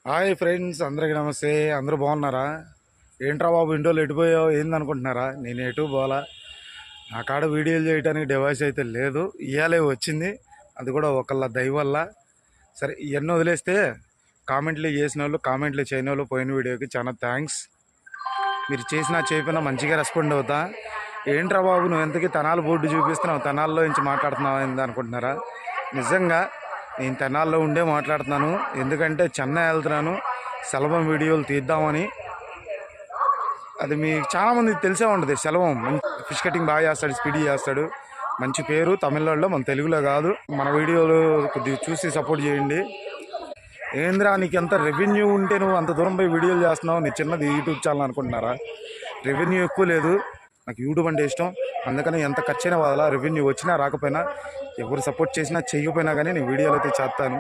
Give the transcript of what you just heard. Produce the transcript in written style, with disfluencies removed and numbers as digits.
Hi friends, అందరికీ నమస్తే. అందరూ బాగున్నారా? ఏంట్రా బాబు ఇండోలు ఎటుపోయావు ఏందనుకుంటున్నారా? నేను ఎటు పోలా. నా కాడ వీడియోలు చేయడానికి డివైస్ అయితే లేదు. ఇవాళే వచ్చింది, అది కూడా ఒకళ్ళ దయ వల్ల. సరే, ఇవన్నీ వదిలేస్తే కామెంట్లు చేసిన వాళ్ళు, కామెంట్లు చేయని వాళ్ళు పోయిన వీడియోకి చాలా థ్యాంక్స్. మీరు చేసినా చేయకపోయినా మంచిగా రెస్పాండ్ అవుతా. ఏంట్రా బాబు నువ్వు ఎంతకీ తెనాలి బోర్డు చూపిస్తున్నావు, తెనాల్లో నుంచి మాట్లాడుతున్నావు ఏంది అనుకుంటున్నారా? నిజంగా నేను తెనాల్లో ఉండే మాట్లాడుతున్నాను. ఎందుకంటే చెన్నై వెళ్తున్నాను సెలవం వీడియోలు తీద్దామని. అది మీకు చాలామందికి తెలిసే ఉంటుంది. సెలవం మంచి ఫిష్ కటింగ్ బాగా చేస్తాడు, స్పీడ్ చేస్తాడు, మంచి పేరు తమిళనాడులో, మన తెలుగులో కాదు. మన వీడియోలు కొద్దిగా చూసి సపోర్ట్ చేయండి. ఏంద్రా నీకు ఎంత రెవెన్యూ ఉంటే నువ్వు అంత దూరం పోయి వీడియోలు చేస్తున్నావు? నీ చిన్నది యూట్యూబ్ ఛానల్ అనుకుంటున్నారా? రెవెన్యూ ఎక్కువ లేదు. నాకు యూట్యూబ్ అంటే ఇష్టం, అందుకని ఎంత ఖర్చైనా వదలా. రెవెన్యూ వచ్చినా రాకపోయినా, ఎవరు సపోర్ట్ చేసినా చేయకపోయినా కానీ నేను వీడియోలు అయితే చేస్తాను.